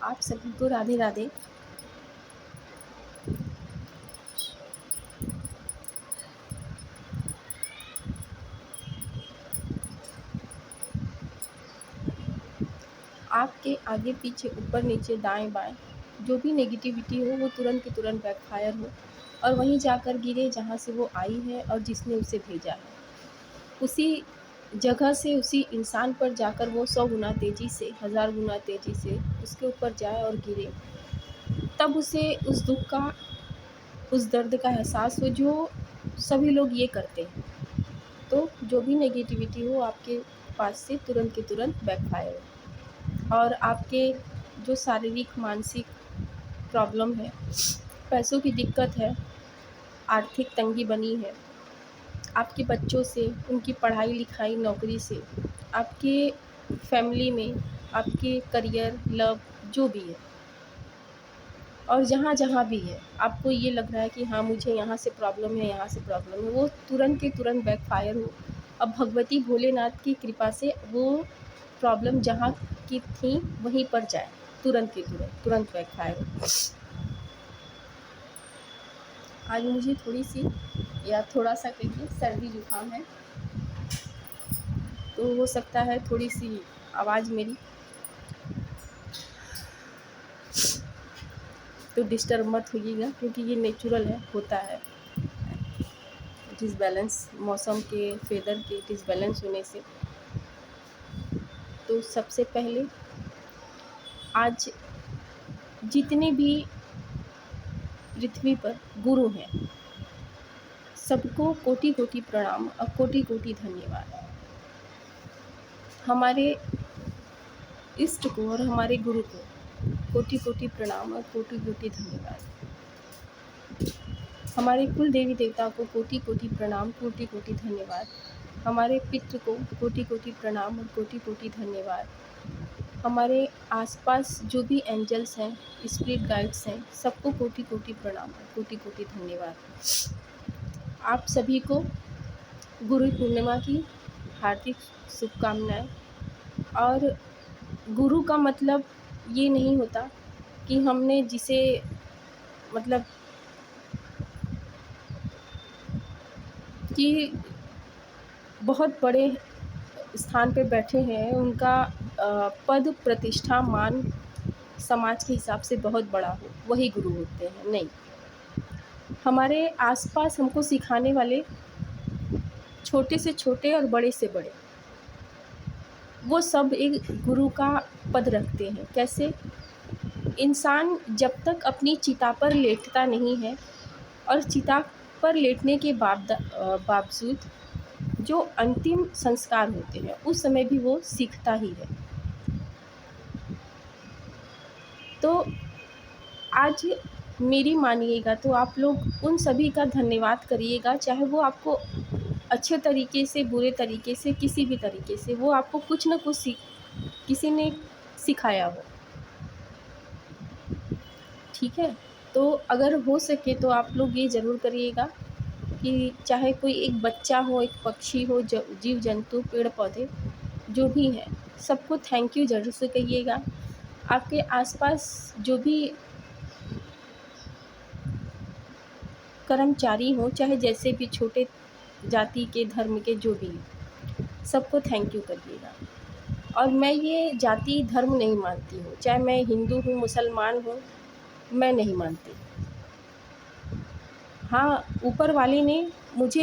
आप सभी को राधे राधे। आपके आगे पीछे ऊपर नीचे दाएं बाएं जो भी नेगेटिविटी हो वो तुरंत के तुरंत बैकफायर हो और वहीं जाकर गिरे जहाँ से वो आई है और जिसने उसे भेजा है। उसी जगह से उसी इंसान पर जाकर वो 100 गुना तेज़ी से, 1000 गुना तेज़ी से उसके ऊपर जाए और गिरे। तब उसे उस दुःख का, उस दर्द का एहसास हो जो सभी लोग ये करते हैं। तो जो भी नेगेटिविटी हो आपके पास से तुरंत के तुरंत बैकफायर हो और आपके जो शारीरिक मानसिक प्रॉब्लम है, पैसों की दिक्कत है, आर्थिक तंगी बनी है, आपके बच्चों से, उनकी पढ़ाई लिखाई नौकरी से, आपके फैमिली में, आपके करियर लव जो भी है और जहाँ जहाँ भी है आपको ये लग रहा है कि हाँ मुझे यहाँ से प्रॉब्लम है, यहाँ से प्रॉब्लम है, वो तुरंत के तुरंत बैकफायर हो। अब भगवती भोलेनाथ की कृपा से वो प्रॉब्लम जहाँ की थी वहीं पर जाए, तुरंत के तुरंत तुरंत बैकफायर हो। आज मुझे थोड़ी सी या थोड़ा सा कहिए सर्दी जुकाम है, तो हो सकता है थोड़ी सी आवाज़ मेरी तो डिस्टर्ब मत होइएगा क्योंकि ये नेचुरल है, होता है डिसबैलेंस मौसम के, वेदर के डिसबैलेंस होने से। तो सबसे पहले आज जितने भी पृथ्वी पर गुरु हैं सबको कोटि कोटि प्रणाम और कोटि कोटि धन्यवाद। हमारे इष्ट को और हमारे गुरु को कोटि कोटि प्रणाम और कोटि कोटि धन्यवाद। हमारे कुल देवी देवता को कोटि कोटि प्रणाम, कोटि कोटि धन्यवाद। हमारे पितृ को कोटि कोटि प्रणाम और कोटि कोटि धन्यवाद। हमारे आसपास जो भी एंजल्स हैं, स्पिरिट गाइड्स हैं, सबको कोटि कोटि प्रणाम और कोटि कोटि धन्यवाद। आप सभी को गुरु पूर्णिमा की हार्दिक शुभकामनाएं। और गुरु का मतलब ये नहीं होता कि हमने जिसे मतलब कि बहुत बड़े स्थान पे बैठे हैं, उनका पद प्रतिष्ठा मान समाज के हिसाब से बहुत बड़ा हो वही गुरु होते हैं, नहीं। हमारे आसपास हमको सिखाने वाले छोटे से छोटे और बड़े से बड़े वो सब एक गुरु का पद रखते हैं। कैसे? इंसान जब तक अपनी चिता पर लेटता नहीं है और चिता पर लेटने के बावजूद जो अंतिम संस्कार होते हैं उस समय भी वो सीखता ही है। तो आज मेरी मानिएगा तो आप लोग उन सभी का धन्यवाद करिएगा, चाहे वो आपको अच्छे तरीके से, बुरे तरीके से, किसी भी तरीके से, वो आपको कुछ न कुछ किसी ने सिखाया हो, ठीक है। तो अगर हो सके तो आप लोग ये ज़रूर करिएगा कि चाहे कोई एक बच्चा हो, एक पक्षी हो, जीव जंतु, पेड़ पौधे जो भी हैं, सबको थैंक यू ज़रूर से कहिएगा। आपके आसपास जो भी कर्मचारी हों, चाहे जैसे भी छोटे जाति के, धर्म के जो भी, सबको थैंक यू करिएगा। और मैं ये जाति धर्म नहीं मानती हूँ, चाहे मैं हिंदू हूँ, मुसलमान हूँ, मैं नहीं मानती। हाँ, ऊपर वाले ने मुझे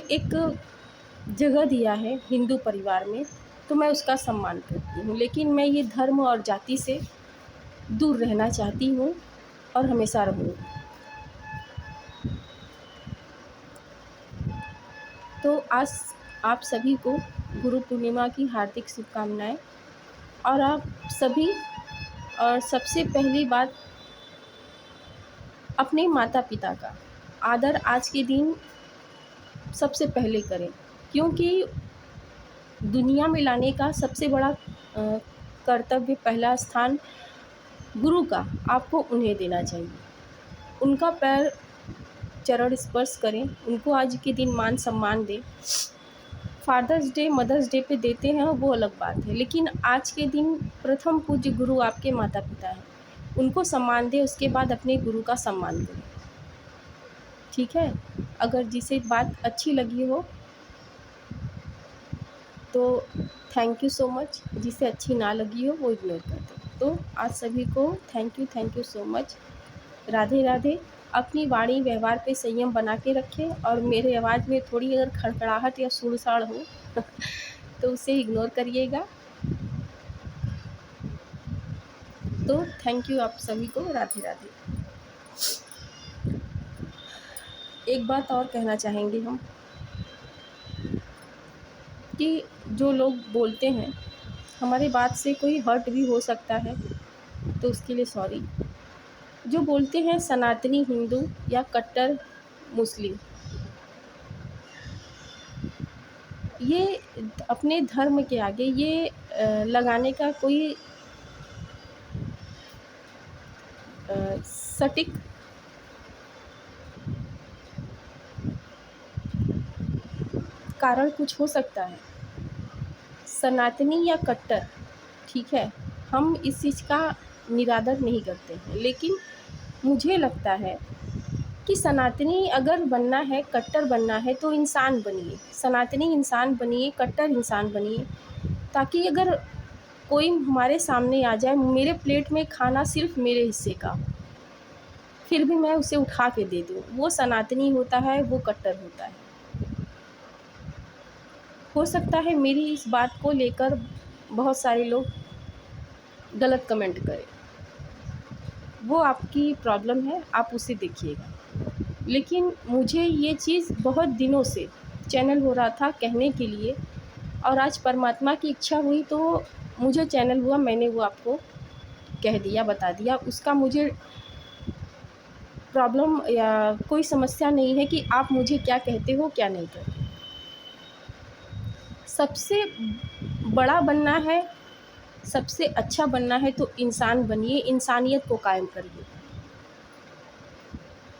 एक जगह दिया है हिंदू परिवार में, तो मैं उसका सम्मान करती हूँ, लेकिन मैं ये धर्म और जाति से दूर रहना चाहती हूँ और हमेशा रहूँगी। तो आज आप सभी को गुरु पूर्णिमा की हार्दिक शुभकामनाएं। और आप सभी, और सबसे पहली बात, अपने माता पिता का आदर आज के दिन सबसे पहले करें, क्योंकि दुनिया में लाने का सबसे बड़ा कर्तव्य, पहला स्थान गुरु का आपको उन्हें देना चाहिए। उनका पैर चरण स्पर्श करें, उनको आज के दिन मान सम्मान दें। फादर्स डे, मदर्स डे पे देते हैं वो अलग बात है, लेकिन आज के दिन प्रथम पूज्य गुरु आपके माता पिता हैं, उनको सम्मान दें, उसके बाद अपने गुरु का सम्मान करें। ठीक है? अगर जिसे बात अच्छी लगी हो तो थैंक यू सो मच, जिसे अच्छी ना लगी हो वो इग्नोर कर दो। तो आज सभी को thank you so much. Radhe Radhe. अपनी वाणी व्यवहार पे संयम बना के रखें, और मेरे आवाज़ में थोड़ी अगर खड़खड़ाहट या सुड़साड़ हो तो उसे इग्नोर करिएगा। तो थैंक यू आप सभी को। राधे राधे। एक बात और कहना चाहेंगे हम कि जो लोग बोलते हैं, हमारी बात से कोई हर्ट भी हो सकता है तो उसके लिए सॉरी। जो बोलते हैं सनातनी हिंदू या कट्टर मुस्लिम, ये अपने धर्म के आगे ये लगाने का कोई सटीक कारण कुछ हो सकता है। सनातनी या कट्टर, ठीक है, हम इस चीज़ का निरादर नहीं करते हैं, लेकिन मुझे लगता है कि सनातनी अगर बनना है, कट्टर बनना है तो इंसान बनिए, सनातनी इंसान बनिए, कट्टर इंसान बनिए, ताकि अगर कोई हमारे सामने आ जाए, मेरे प्लेट में खाना सिर्फ मेरे हिस्से का, फिर भी मैं उसे उठा के दे दूँ, वो सनातनी होता है, वो कट्टर होता है। हो सकता है मेरी इस बात को लेकर बहुत सारे लोग गलत कमेंट करें, वो आपकी प्रॉब्लम है, आप उसे देखिएगा। लेकिन मुझे ये चीज़ बहुत दिनों से चैनल हो रहा था कहने के लिए, और आज परमात्मा की इच्छा हुई तो मुझे चैनल हुआ, मैंने वो आपको कह दिया, बता दिया। उसका मुझे प्रॉब्लम या कोई समस्या नहीं है कि आप मुझे क्या कहते हो क्या नहीं कहते। सबसे बड़ा बनना है, सबसे अच्छा बनना है तो इंसान बनिए, इंसानियत को कायम करिए।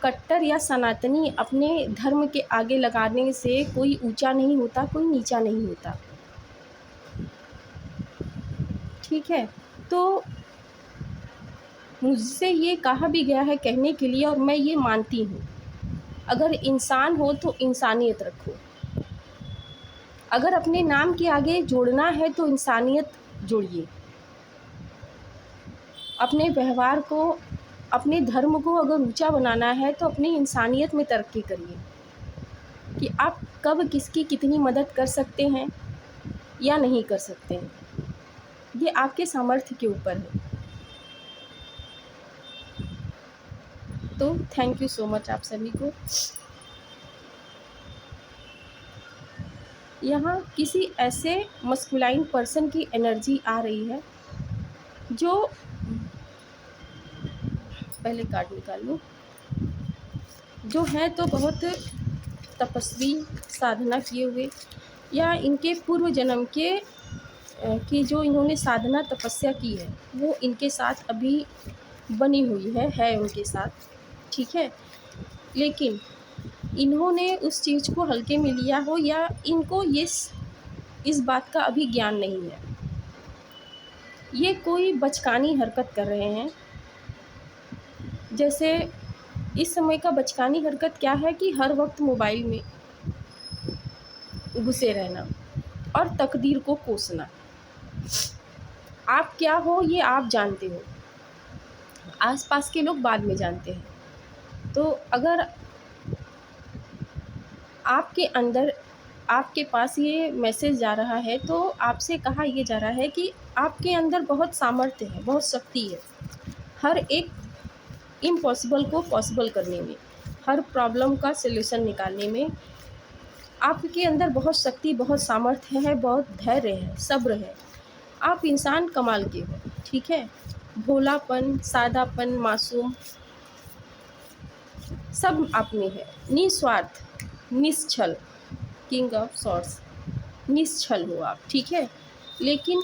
कट्टर या सनातनी अपने धर्म के आगे लगाने से कोई ऊंचा नहीं होता, कोई नीचा नहीं होता। ठीक है? तो मुझसे ये कहा भी गया है कहने के लिए, और मैं ये मानती हूँ, अगर इंसान हो तो इंसानियत रखो। अगर अपने नाम के आगे जोड़ना है तो इंसानियत जोड़िए। अपने व्यवहार को, अपने धर्म को अगर ऊंचा बनाना है तो अपनी इंसानियत में तरक्की करिए, कि आप कब किसकी कितनी मदद कर सकते हैं या नहीं कर सकते हैं, ये आपके सामर्थ्य के ऊपर है। तो थैंक यू सो मच आप सभी को। यहाँ किसी ऐसे मस्कुलाइन पर्सन की एनर्जी आ रही है जो, पहले कार्ड निकाल लूँ, जो है तो बहुत तपस्वी, साधना किए हुए, या इनके पूर्व जन्म के की जो इन्होंने साधना तपस्या की है वो इनके साथ अभी बनी हुई है उनके साथ। ठीक है? लेकिन इन्होंने उस चीज़ को हल्के में लिया हो, या इनको ये इस बात का अभी ज्ञान नहीं है, ये कोई बचकानी हरकत कर रहे हैं। जैसे इस समय का बचकानी हरकत क्या है कि हर वक्त मोबाइल में घुसे रहना और तकदीर को कोसना। आप क्या हो ये आप जानते हो, आसपास के लोग बाद में जानते हैं। तो अगर आपके अंदर, आपके पास ये मैसेज जा रहा है तो आपसे कहा ये जा रहा है कि आपके अंदर बहुत सामर्थ्य है, बहुत शक्ति है, हर एक इम्पॉसिबल को पॉसिबल करने में, हर प्रॉब्लम का सल्यूशन निकालने में आपके अंदर बहुत शक्ति, बहुत सामर्थ्य है, बहुत धैर्य है, सब्र है। आप इंसान कमाल के हो। ठीक है? भोलापन, सादापन, मासूम सब आप में है। निस्वार्थ, निश्छल, किंग ऑफ सॉर्ड्स, निश्छल हो आप। ठीक है? लेकिन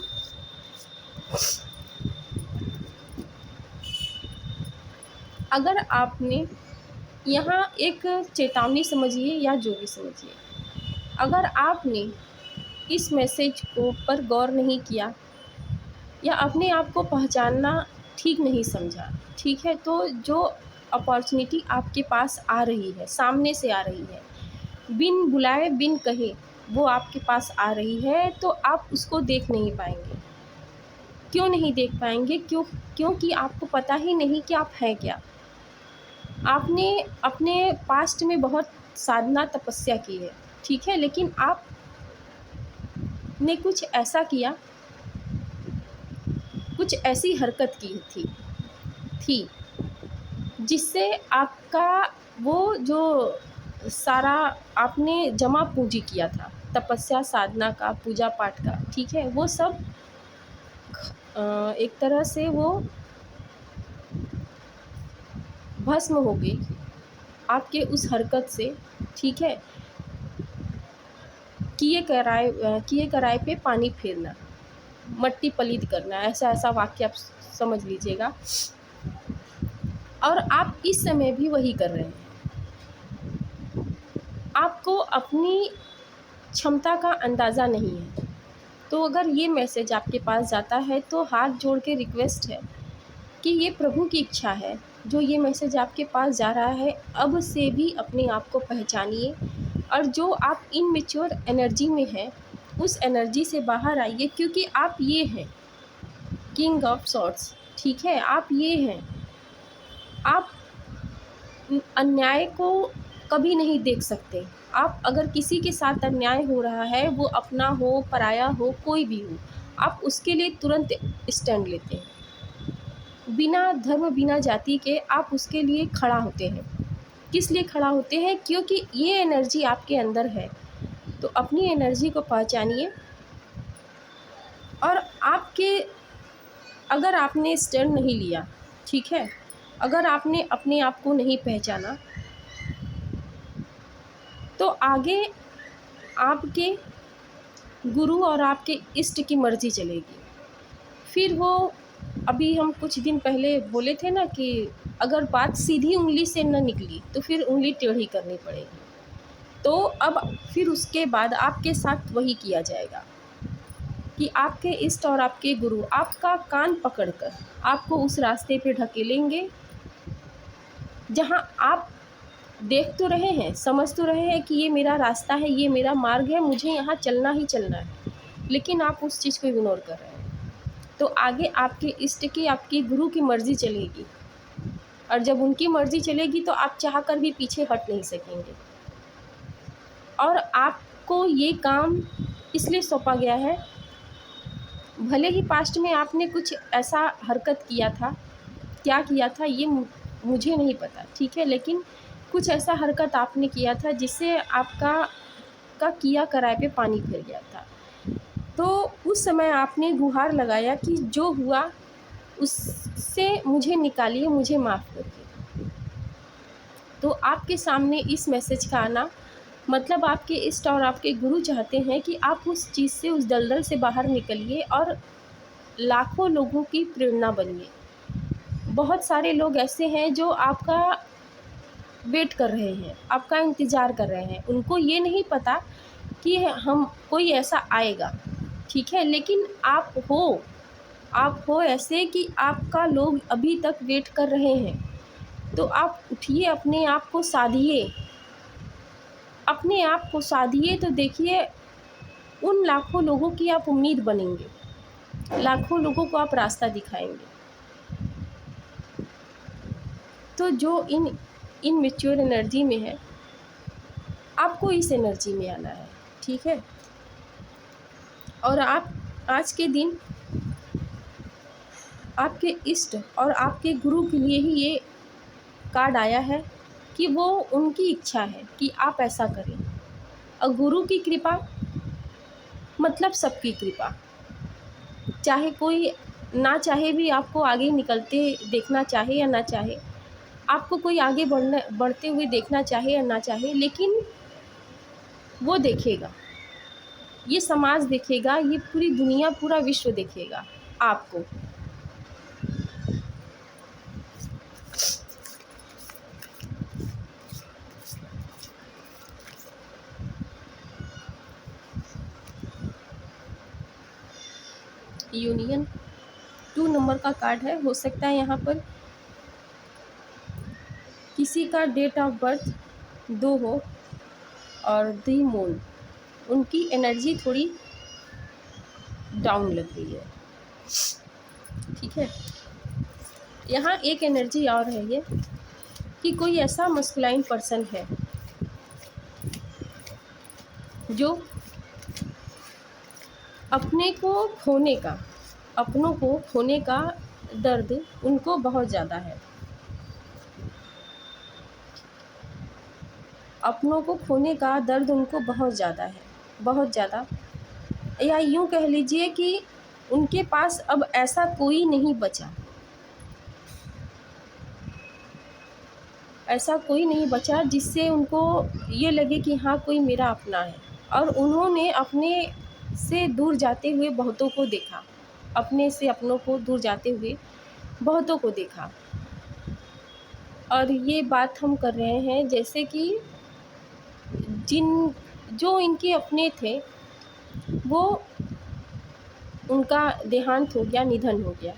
अगर आपने यहाँ एक चेतावनी समझिए या जो भी समझिए, अगर आपने इस मैसेज को पर गौर नहीं किया या अपने आप को पहचानना ठीक नहीं समझा, ठीक है, तो जो अपॉर्चुनिटी आपके पास आ रही है, सामने से आ रही है, बिन बुलाए बिन कहे वो आपके पास आ रही है, तो आप उसको देख नहीं पाएंगे। क्यों नहीं देख पाएंगे? क्योंकि आपको पता ही नहीं कि आप हैं क्या। आपने अपने पास्ट में बहुत साधना तपस्या की है, ठीक है, लेकिन आपने कुछ ऐसा किया, कुछ ऐसी हरकत की थी जिससे आपका वो जो सारा आपने जमा पूंजी किया था, तपस्या साधना का, पूजा पाठ का, ठीक है, वो सब एक तरह से वो भस्म हो गई आपके उस हरकत से, ठीक है। किए कराए पे पानी फेरना, मट्टी पलीद करना, ऐसा ऐसा वाक्य आप समझ लीजिएगा। और आप इस समय भी वही कर रहे हैं। आपको अपनी क्षमता का अंदाज़ा नहीं है। तो अगर ये मैसेज आपके पास जाता है तो हाथ जोड़ के रिक्वेस्ट है कि ये प्रभु की इच्छा है, जो ये मैसेज आपके पास जा रहा है, अब से भी अपने आप को पहचानिए और जो आप इनमेच्योर एनर्जी में हैं उस एनर्जी से बाहर आइए, क्योंकि आप ये हैं किंग ऑफ सॉर्ट्स, ठीक है, आप ये हैं। आप अन्याय को कभी नहीं देख सकते। आप अगर किसी के साथ अन्याय हो रहा है, वो अपना हो, पराया हो, कोई भी हो, आप उसके लिए तुरंत स्टैंड लेते हैं। बिना धर्म बिना जाति के आप उसके लिए खड़ा होते हैं। किस लिए खड़ा होते हैं? क्योंकि ये एनर्जी आपके अंदर है। तो अपनी एनर्जी को पहचानिए और आपके अगर आपने स्टैंड नहीं लिया, ठीक है, अगर आपने अपने आप को नहीं पहचाना, तो आगे आपके गुरु और आपके इष्ट की मर्ज़ी चलेगी। फिर वो अभी हम कुछ दिन पहले बोले थे ना कि अगर बात सीधी उंगली से न निकली तो फिर उंगली टेढ़ी करनी पड़ेगी। तो अब फिर उसके बाद आपके साथ वही किया जाएगा कि आपके इष्ट और आपके गुरु आपका कान पकड़कर आपको उस रास्ते पे ढकेलेंगे जहाँ आप देख तो रहे हैं, समझ तो रहे हैं कि ये मेरा रास्ता है, ये मेरा मार्ग है, मुझे यहाँ चलना ही चलना है, लेकिन आप उस चीज़ को इग्नोर कर रहे हैं। तो आगे आपके इष्ट की, आपकी गुरु की मर्ज़ी चलेगी और जब उनकी मर्ज़ी चलेगी तो आप चाह कर भी पीछे हट नहीं सकेंगे। और आपको ये काम इसलिए सौंपा गया है, भले ही पास्ट में आपने कुछ ऐसा हरकत किया था, क्या किया था ये मुझे नहीं पता, ठीक है, लेकिन कुछ ऐसा हरकत आपने किया था जिससे आपका किया कराए पे पानी फिर गया था। तो उस समय आपने गुहार लगाया कि जो हुआ उससे मुझे निकालिए, मुझे माफ़ करिए। तो आपके सामने इस मैसेज का आना मतलब आपके इष्ट और आपके गुरु चाहते हैं कि आप उस चीज़ से, उस दलदल से बाहर निकलिए और लाखों लोगों की प्रेरणा बनिए। बहुत सारे लोग ऐसे हैं जो आपका वेट कर रहे हैं, आपका इंतज़ार कर रहे हैं। उनको ये नहीं पता कि हम कोई ऐसा आएगा, ठीक है, लेकिन आप हो ऐसे कि आपका लोग अभी तक वेट कर रहे हैं। तो आप उठिए, अपने आप को साधिए, अपने आप को साधिए, तो देखिए उन लाखों लोगों की आप उम्मीद बनेंगे, लाखों लोगों को आप रास्ता दिखाएंगे। तो जो इन मैच्योर एनर्जी में है, आपको इस एनर्जी में आना है, ठीक है। और आप आज के दिन आपके इष्ट और आपके गुरु के लिए ही ये कार्ड आया है कि वो उनकी इच्छा है कि आप ऐसा करें। और गुरु की कृपा मतलब सबकी कृपा, चाहे कोई ना चाहे भी आपको आगे निकलते देखना चाहे या ना चाहे, आपको कोई आगे बढ़ते हुए देखना चाहे या ना चाहे, लेकिन वो देखेगा, ये समाज देखेगा, ये पूरी दुनिया, पूरा विश्व देखेगा आपको। यूनियन 2 नंबर का कार्ड है। हो सकता है यहाँ पर किसी का डेट ऑफ बर्थ 2 हो और द मून, उनकी एनर्जी थोड़ी डाउन लग रही है। ठीक है, यहाँ एक एनर्जी और है ये कि कोई ऐसा मस्कुलाइन पर्सन है जो अपनों को खोने का दर्द उनको बहुत ज़्यादा है। अपनों को खोने का दर्द उनको बहुत ज़्यादा है, बहुत ज़्यादा, या यूँ कह लीजिए कि उनके पास अब ऐसा कोई नहीं बचा, ऐसा कोई नहीं बचा जिससे उनको ये लगे कि हाँ कोई मेरा अपना है। और उन्होंने अपने से दूर जाते हुए बहुतों को देखा, अपने से अपनों को दूर जाते हुए बहुतों को देखा। और ये बात हम कर रहे हैं जैसे कि जो इनके अपने थे वो उनका देहांत हो गया, निधन हो गया।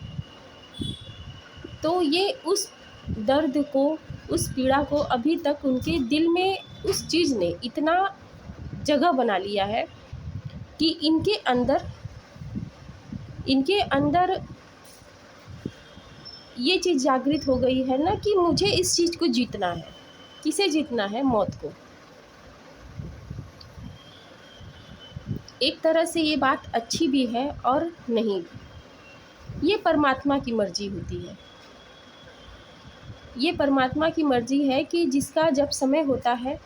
तो ये उस दर्द को, उस पीड़ा को अभी तक उनके दिल में उस चीज़ ने इतना जगह बना लिया है कि इनके अंदर ये चीज़ जागृत हो गई है ना कि मुझे इस चीज़ को जीतना है। किसे जीतना है? मौत को। एक तरह से ये बात अच्छी भी है और नहीं भी। ये परमात्मा की मर्जी होती है। ये परमात्मा की मर्जी है कि जिसका जब समय होता है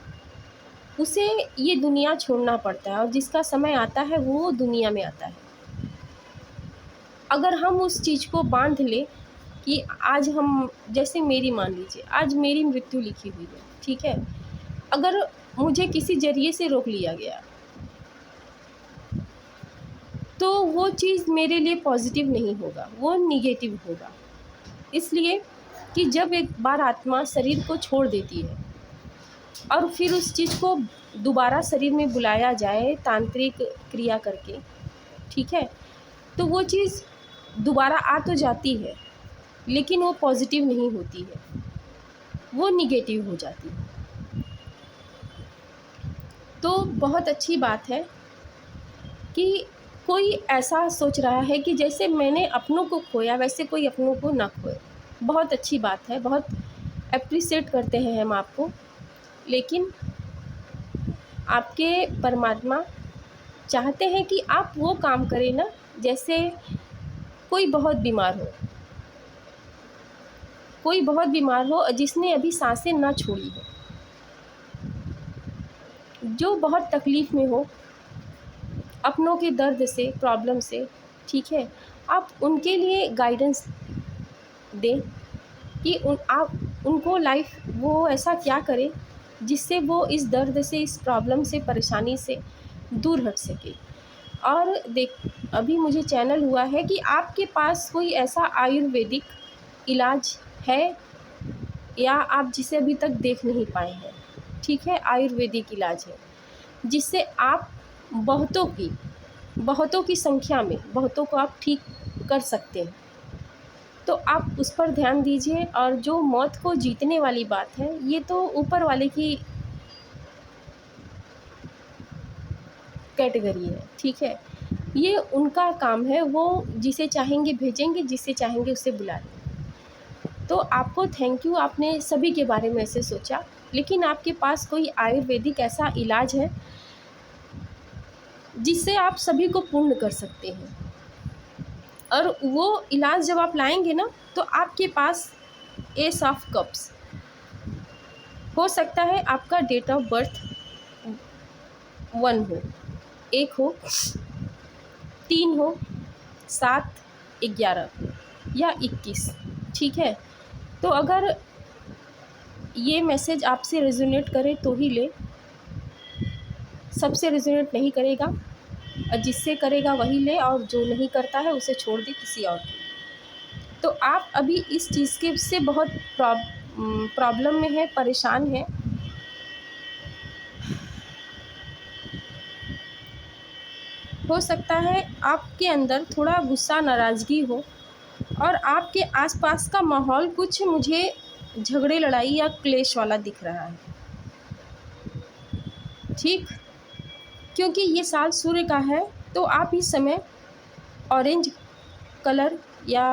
उसे ये दुनिया छोड़ना पड़ता है, और जिसका समय आता है वो दुनिया में आता है। अगर हम उस चीज़ को बांध ले कि आज हम, जैसे मेरी मान लीजिए आज मेरी मृत्यु लिखी हुई है, ठीक है, अगर मुझे किसी जरिए से रोक लिया गया तो वो चीज़ मेरे लिए पॉजिटिव नहीं होगा, वो निगेटिव होगा। इसलिए कि जब एक बार आत्मा शरीर को छोड़ देती है और फिर उस चीज़ को दोबारा शरीर में बुलाया जाए तांत्रिक क्रिया करके, ठीक है, तो वो चीज़ दोबारा आ तो जाती है लेकिन वो पॉजिटिव नहीं होती है, वो निगेटिव हो जाती है। तो बहुत अच्छी बात है कि कोई ऐसा सोच रहा है कि जैसे मैंने अपनों को खोया वैसे कोई अपनों को ना खोए। बहुत अच्छी बात है, बहुत अप्रिशिएट करते हैं हम आपको। लेकिन आपके परमात्मा चाहते हैं कि आप वो काम करें ना, जैसे कोई बहुत बीमार हो, कोई बहुत बीमार हो जिसने अभी सांसें ना छोड़ी हो, जो बहुत तकलीफ़ में हो अपनों के दर्द से, प्रॉब्लम से, ठीक है, आप उनके लिए गाइडेंस दें कि आप उनको लाइफ वो ऐसा क्या करें जिससे वो इस दर्द से, इस प्रॉब्लम से, परेशानी से दूर हट सके। और अभी मुझे चैनल हुआ है कि आपके पास कोई ऐसा आयुर्वेदिक इलाज है या आप जिसे अभी तक देख नहीं पाए हैं, ठीक है, आयुर्वेदिक इलाज है जिससे आप बहुतों की संख्या में बहुतों को आप ठीक कर सकते हैं। तो आप उस पर ध्यान दीजिए। और जो मौत को जीतने वाली बात है, ये तो ऊपर वाले की कैटेगरी है, ठीक है, ये उनका काम है, वो जिसे चाहेंगे भेजेंगे, जिसे चाहेंगे उसे बुला लेंगे। तो आपको थैंक यू, आपने सभी के बारे में ऐसे सोचा। लेकिन आपके पास कोई आयुर्वेदिक ऐसा इलाज है जिससे आप सभी को पूर्ण कर सकते हैं। और वो इलाज जब आप लाएंगे ना तो आपके पास एस ऑफ कप्स हो सकता है, आपका डेट ऑफ बर्थ 1 हो, 1 हो, 3 हो, 7, 11 या 21, ठीक है। तो अगर ये मैसेज आपसे रेजोनेट करे तो ही ले, सबसे रेजोनेट नहीं करेगा, और जिससे करेगा वही ले, और जो नहीं करता है उसे छोड़ दे किसी और को। तो आप अभी इस चीज़ के से बहुत प्रॉब्लम में है, परेशान है। हो सकता है आपके अंदर थोड़ा गुस्सा, नाराज़गी हो और आपके आसपास का माहौल कुछ मुझे झगड़े, लड़ाई या क्लेश वाला दिख रहा है। ठीक? क्योंकि ये साल सूर्य का है, तो आप इस समय ऑरेंज कलर या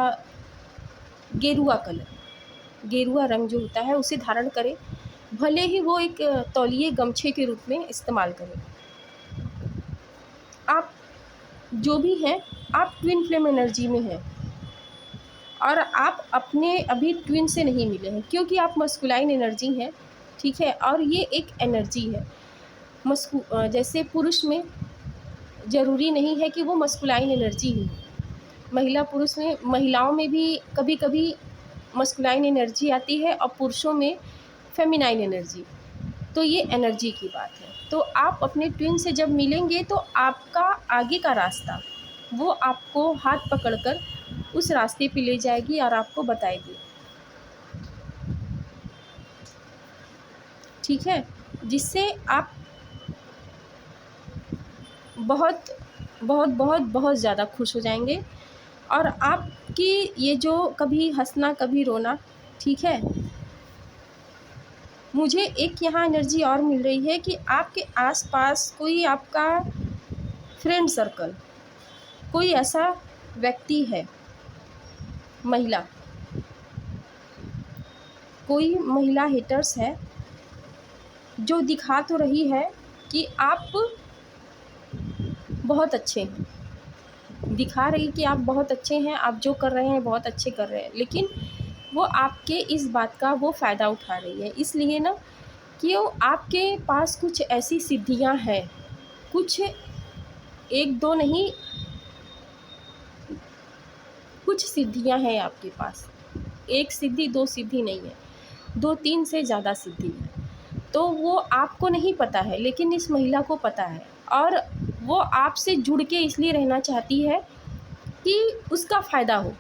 गेरुआ कलर, गेरुआ रंग जो होता है उसे धारण करें। भले ही वो एक तौलिए, गमछे के रूप में इस्तेमाल करें। आप जो भी हैं, आप ट्विन फ्लेम एनर्जी में हैं और आप अपने अभी ट्विन से नहीं मिले हैं, क्योंकि आप मस्कुलाइन एनर्जी हैं, ठीक है? और ये एक एनर्जी है। जैसे पुरुष में ज़रूरी नहीं है कि वो मस्कुलाइन एनर्जी ही हो। पुरुष में, महिलाओं में भी कभी-कभी मस्कुलाइन एनर्जी आती है और पुरुषों में फेमिनाइन एनर्जी। तो ये एनर्जी की बात है। तो आप अपने ट्विन से जब मिलेंगे तो आपका आगे का रास्ता वो आपको हाथ पकड़कर उस रास्ते पे ले जाएगी और आपको बताएगी। ठीक है? जिससे आप बहुत बहुत बहुत बहुत ज़्यादा खुश हो जाएंगे और आपकी ये जो कभी हंसना, कभी रोना, ठीक है? मुझे एक यहाँ एनर्जी और मिल रही है कि आपके आसपास कोई आपका फ्रेंड सर्कल, कोई ऐसा व्यक्ति है, महिला, कोई महिला हेटर्स है जो दिखा तो रही है कि आप बहुत अच्छे हैं, दिखा रही कि आप बहुत अच्छे हैं, आप जो कर रहे हैं बहुत अच्छे कर रहे हैं, लेकिन वो आपके इस बात का वो फ़ायदा उठा रही है। इसलिए ना कि वो आपके पास कुछ ऐसी सिद्धियां हैं, कुछ एक दो नहीं, कुछ सिद्धियां हैं आपके पास। एक सिद्धि, दो सिद्धि नहीं है, 2-3 से ज़्यादा सिद्धि है। तो वो आपको नहीं पता है, लेकिन इस महिला को पता है और वो आपसे जुड़ के इसलिए रहना चाहती है कि उसका फ़ायदा हो,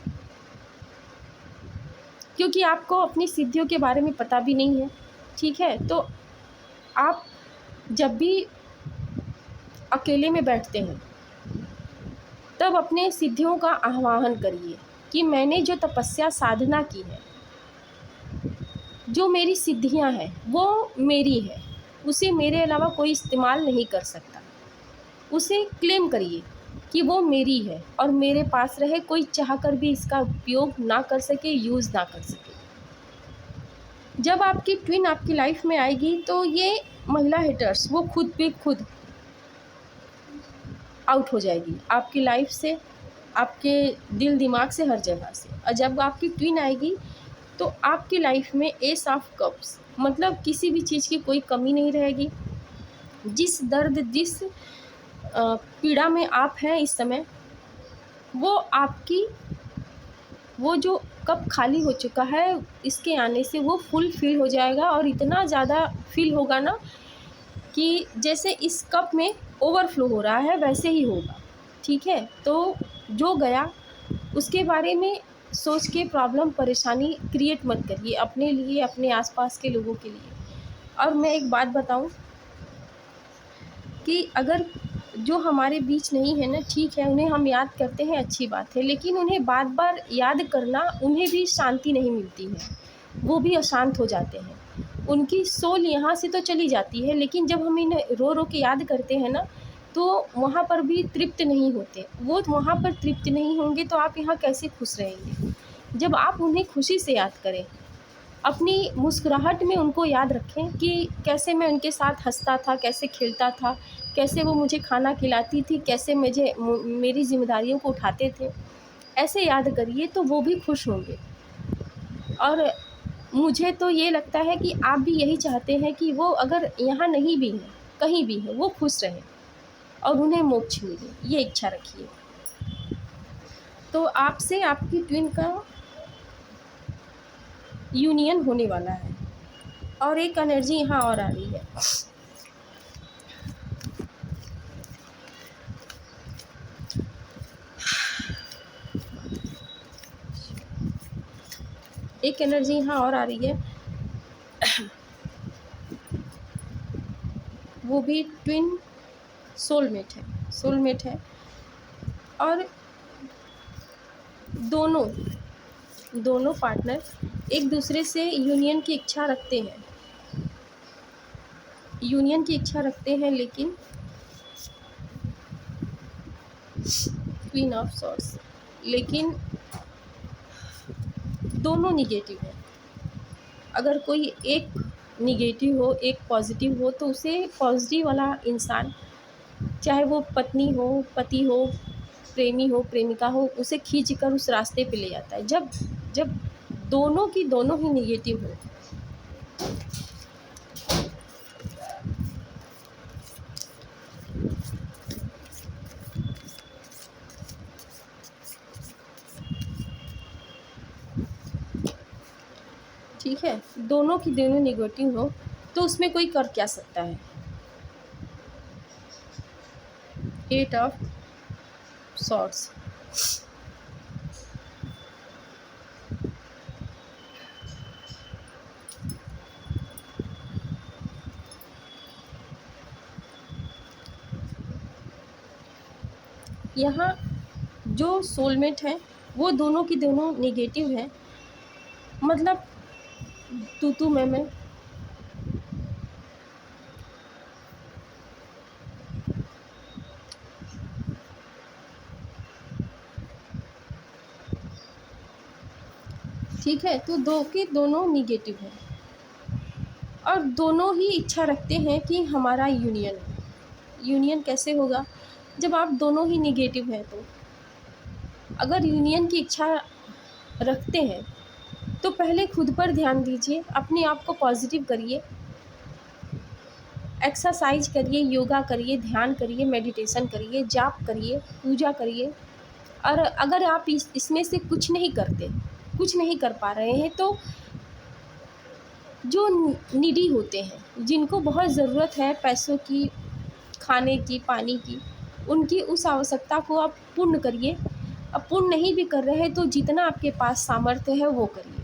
क्योंकि आपको अपनी सिद्धियों के बारे में पता भी नहीं है। ठीक है? तो आप जब भी अकेले में बैठते हैं तब अपने सिद्धियों का आह्वान करिए कि मैंने जो तपस्या, साधना की है, जो मेरी सिद्धियां हैं वो मेरी है, उसे मेरे अलावा कोई इस्तेमाल नहीं कर सकता। उसे क्लेम करिए कि वो मेरी है और मेरे पास रहे, कोई चाहकर भी इसका उपयोग ना कर सके, यूज़ ना कर सके। जब आपकी ट्विन आपकी लाइफ में आएगी तो ये महिला हेटर्स वो खुद पे खुद आउट हो जाएगी आपकी लाइफ से, आपके दिल दिमाग से, हर जगह से। और जब आपकी ट्विन आएगी तो आपकी लाइफ में एस ऑफ कप्स, मतलब किसी भी चीज़ की कोई कमी नहीं रहेगी। जिस दर्द, जिस पीड़ा में आप हैं इस समय, वो आपकी, वो जो कप खाली हो चुका है, इसके आने से वो फुल फिल हो जाएगा और इतना ज़्यादा फिल होगा ना कि जैसे इस कप में ओवरफ्लो हो रहा है वैसे ही होगा। ठीक है? तो जो गया उसके बारे में सोच के प्रॉब्लम, परेशानी क्रिएट मत करिए अपने लिए, अपने आसपास के लोगों के लिए। और मैं एक बात बताऊं कि अगर जो हमारे बीच नहीं है ना, ठीक है, उन्हें हम याद करते हैं, अच्छी बात है, लेकिन उन्हें बार बार याद करना, उन्हें भी शांति नहीं मिलती है, वो भी अशांत हो जाते हैं। उनकी सोल यहाँ से तो चली जाती है, लेकिन जब हम इन्हें रो रो के याद करते हैं ना तो वहाँ पर भी तृप्त नहीं होते। वो वहाँ पर तृप्त नहीं होंगे तो आप यहाँ कैसे खुश रहेंगे? जब आप उन्हें खुशी से याद करें, अपनी मुस्कुराहट में उनको याद रखें कि कैसे मैं उनके साथ हंसता था, कैसे खेलता था, कैसे वो मुझे खाना खिलाती थी, कैसे मुझे मेरी जिम्मेदारियों को उठाते थे। ऐसे याद करिए तो वो भी खुश होंगे। और मुझे तो ये लगता है कि आप भी यही चाहते हैं कि वो अगर यहाँ नहीं भी हैं, कहीं भी हैं, वो खुश रहें और उन्हें मोक्ष मिले, ये इच्छा रखिए। तो आपसे आपकी ट्विन का यूनियन होने वाला है। और एक एनर्जी यहाँ और आ रही है, एक एनर्जी यहाँ और आ रही है, वो भी ट्विन सोलमेट है, सोलमेट है। और दोनों दोनों पार्टनर एक दूसरे से यूनियन की इच्छा रखते हैं, लेकिन क्वीन ऑफ सॉर्ड्स, लेकिन दोनों निगेटिव है। अगर कोई एक निगेटिव हो एक पॉजिटिव हो तो उसे पॉजिटिव वाला इंसान, चाहे वो पत्नी हो पति हो प्रेमी हो प्रेमिका हो, उसे खींच कर उस रास्ते पे ले जाता है। जब जब दोनों की दोनों ही निगेटिव हो, ठीक है, दोनों की दोनों निगेटिव हो, तो उसमें कोई कर क्या सकता है। 8 ऑफ सॉर्ड्स, यहाँ जो सोलमेट है वो दोनों की दोनों निगेटिव है, मतलब तू मैं। ठीक है, तो दो के दोनों निगेटिव हैं और दोनों ही इच्छा रखते हैं कि हमारा यूनियन कैसे होगा जब आप दोनों ही निगेटिव हैं। तो अगर यूनियन की इच्छा रखते हैं तो पहले खुद पर ध्यान दीजिए, अपने आप को पॉजिटिव करिए, एक्सरसाइज करिए, योगा करिए, ध्यान करिए, मेडिटेशन करिए, जाप करिए, पूजा करिए। और अगर आप इसमें से कुछ नहीं कर पा रहे हैं तो जो नीडी होते हैं, जिनको बहुत ज़रूरत है पैसों की, खाने की, पानी की, उनकी उस आवश्यकता को आप पूर्ण करिए। अब पूर्ण नहीं भी कर रहे हैं तो जितना आपके पास सामर्थ्य है वो करिए।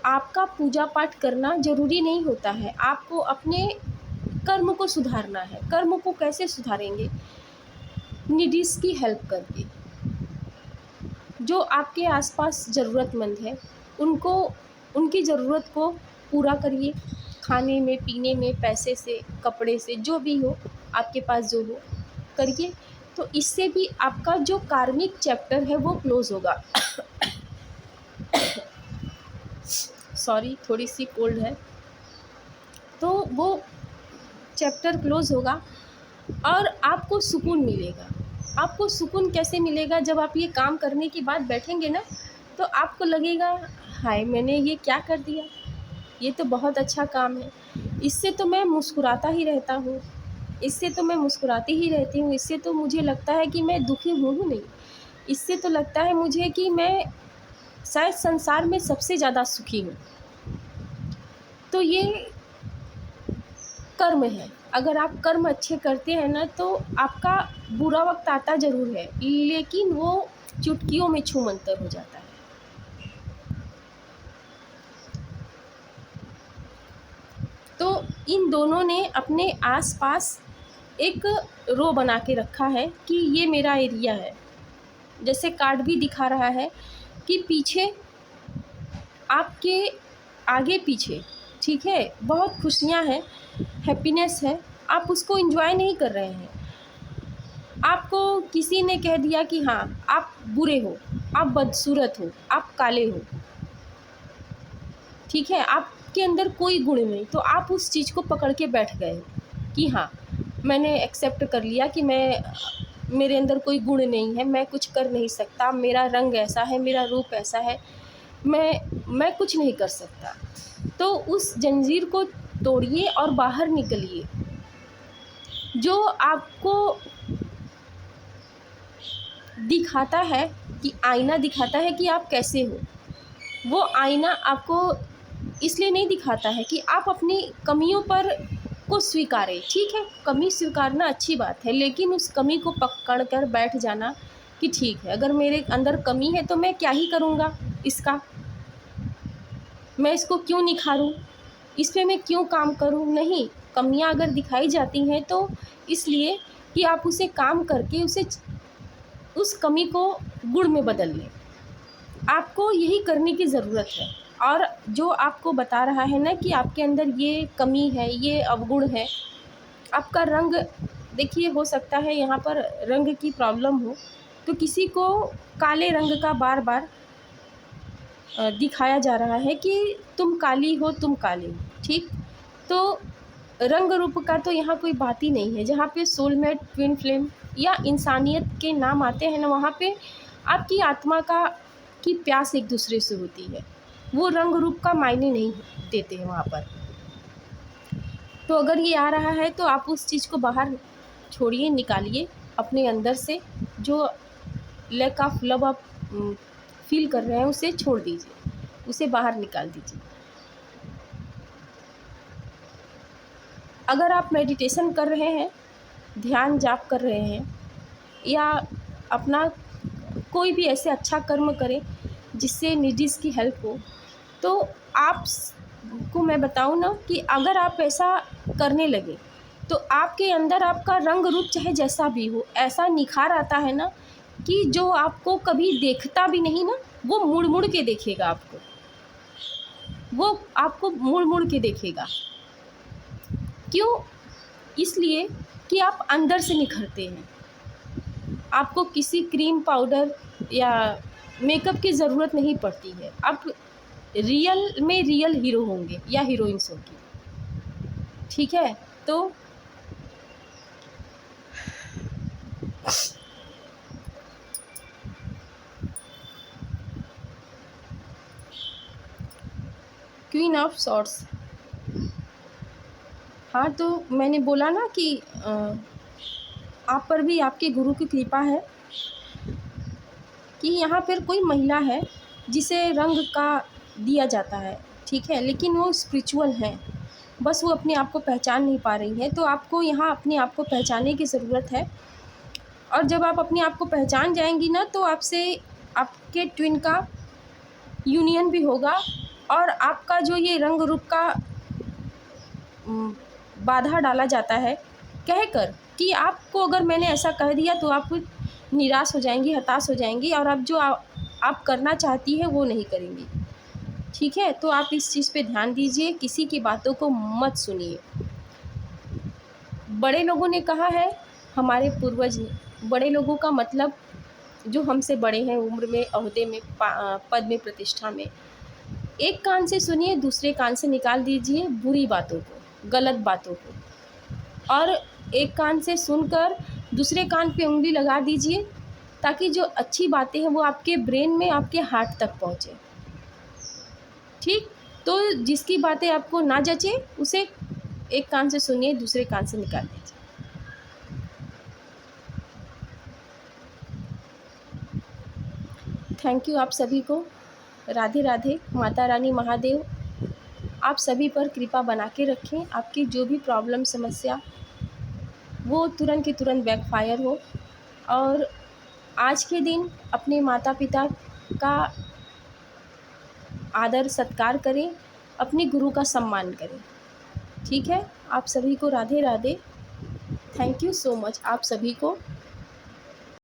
आपका पूजा पाठ करना ज़रूरी नहीं होता है, आपको अपने कर्म को सुधारना है। कर्म को कैसे सुधारेंगे? नीडीज़ की हेल्प करके। जो आपके आसपास ज़रूरतमंद है उनको, उनकी ज़रूरत को पूरा करिए, खाने में, पीने में, पैसे से, कपड़े से, जो भी हो आपके पास जो हो करिए। तो इससे भी आपका जो कार्मिक चैप्टर है वो क्लोज़ होगा। सॉरी, थोड़ी सी कोल्ड है, तो वो चैप्टर क्लोज़ होगा और आपको सुकून मिलेगा। आपको सुकून कैसे मिलेगा? जब आप ये काम करने के बाद बैठेंगे ना, तो आपको लगेगा हाय मैंने ये क्या कर दिया, ये तो बहुत अच्छा काम है, इससे तो मैं मुस्कुराता ही रहता हूँ, इससे तो मैं मुस्कुराती ही रहती हूँ, इससे तो मुझे लगता है कि मैं दुखी हूँ ही नहीं, इससे तो लगता है मुझे कि मैं शायद संसार में सबसे ज़्यादा सुखी हूँ। तो ये कर्म है। अगर आप कर्म अच्छे करते हैं ना तो आपका बुरा वक्त आता ज़रूर है, लेकिन वो चुटकियों में छूमंतर हो जाता है। तो इन दोनों ने अपने आसपास एक रो बना के रखा है कि ये मेरा एरिया है। जैसे कार्ड भी दिखा रहा है कि पीछे आपके आगे पीछे, ठीक है, बहुत खुशियाँ हैं, हैप्पीनेस है, आप उसको एंजॉय नहीं कर रहे हैं। आपको किसी ने कह दिया कि हाँ आप बुरे हो, आप बदसूरत हो, आप काले हो, ठीक है, आपके अंदर कोई गुण नहीं, तो आप उस चीज़ को पकड़ के बैठ गए कि हाँ मैंने एक्सेप्ट कर लिया कि मेरे अंदर कोई गुण नहीं है, मैं कुछ कर नहीं सकता, मेरा रंग ऐसा है, मेरा रूप ऐसा है, मैं कुछ नहीं कर सकता। तो उस जंजीर को तोड़िए और बाहर निकलिए। जो आपको दिखाता है कि आईना दिखाता है कि आप कैसे हो, वो आईना आपको इसलिए नहीं दिखाता है कि आप अपनी कमियों पर को स्वीकारें। ठीक है, कमी स्वीकारना अच्छी बात है, लेकिन उस कमी को पकड़ कर बैठ जाना कि ठीक है अगर मेरे अंदर कमी है तो मैं क्या ही करूँगा, मैं इसको क्यों निखारूं, इस पे मैं क्यों काम करूं। नहीं, कमियां अगर दिखाई जाती हैं तो इसलिए कि आप उसे काम करके उस कमी को गुण में बदल लें। आपको यही करने की ज़रूरत है। और जो आपको बता रहा है ना कि आपके अंदर ये कमी है, ये अवगुण है, आपका रंग, देखिए हो सकता है यहाँ पर रंग की प्रॉब्लम हो, तो किसी को काले रंग का बार बार दिखाया जा रहा है कि तुम काली हो, तुम काले हो, ठीक। तो रंग रूप का तो यहाँ कोई बात ही नहीं है। जहाँ पे सोलमेट, ट्विन फ्लेम या इंसानियत के नाम आते हैं ना, वहाँ पे आपकी आत्मा की प्यास एक दूसरे से होती है। वो रंग रूप का मायने नहीं देते हैं वहाँ पर। तो अगर ये आ रहा है तो आप उस चीज़ को बाहर छोड़िए, निकालिए अपने अंदर से। जो लैक ऑफ लव आप फील कर रहे हैं उसे छोड़ दीजिए, उसे बाहर निकाल दीजिए। अगर आप मेडिटेशन कर रहे हैं, ध्यान जाप कर रहे हैं, या अपना कोई भी ऐसे अच्छा कर्म करें जिससे नीडीज़ की हेल्प हो, तो आपको मैं बताऊं ना कि अगर आप ऐसा करने लगे तो आपके अंदर आपका रंग रूप चाहे जैसा भी हो, ऐसा निखार आता है ना कि जो आपको कभी देखता भी नहीं ना, वो मुड़ मुड़ के देखेगा आपको, वो आपको मुड़ मुड़ के देखेगा। क्यों? इसलिए कि आप अंदर से निखरते हैं। आपको किसी क्रीम, पाउडर या मेकअप की ज़रूरत नहीं पड़ती है। आप रियल में रियल हीरो होंगे या हीरोइंस होंगी, ठीक है। तो क्वीन ऑफ सॉर्ड्स, हाँ, तो मैंने बोला ना कि आप पर भी आपके गुरु की कृपा है कि यहाँ पर कोई महिला है जिसे रंग का दिया जाता है, ठीक है, लेकिन वो स्पिरिचुअल है, बस वो अपने आप को पहचान नहीं पा रही है। तो आपको यहाँ अपने आप को पहचानने की ज़रूरत है। और जब आप अपने आप को पहचान जाएंगी ना, तो आपसे आपके ट्विन का यूनियन भी होगा। और आपका जो ये रंग रूप का बाधा डाला जाता है कहकर कि आपको अगर मैंने ऐसा कह दिया तो आप निराश हो जाएंगी, हताश हो जाएंगी, और अब जो आप करना चाहती है वो नहीं करेंगी, ठीक है। तो आप इस चीज़ पे ध्यान दीजिए, किसी की बातों को मत सुनिए। बड़े लोगों ने कहा है, हमारे पूर्वज ने, बड़े लोगों का मतलब जो हमसे बड़े हैं उम्र में, ओहदे में, पद में, प्रतिष्ठा में। एक कान से सुनिए, दूसरे कान से निकाल दीजिए बुरी बातों को, गलत बातों को, और एक कान से सुनकर दूसरे कान पे उंगली लगा दीजिए, ताकि जो अच्छी बातें हैं वो आपके ब्रेन में, आपके हार्ट तक पहुँचे, ठीक। तो जिसकी बातें आपको ना जचे उसे एक कान से सुनिए, दूसरे कान से निकाल दीजिए। थैंक यू आप सभी को। राधे राधे। माता रानी महादेव आप सभी पर कृपा बना के रखें। आपकी जो भी प्रॉब्लम, समस्या, वो तुरंत के तुरंत बैकफायर हो। और आज के दिन अपने माता पिता का आदर सत्कार करें, अपने गुरु का सम्मान करें, ठीक है। आप सभी को Radhe Radhe. Thank you so much आप सभी को।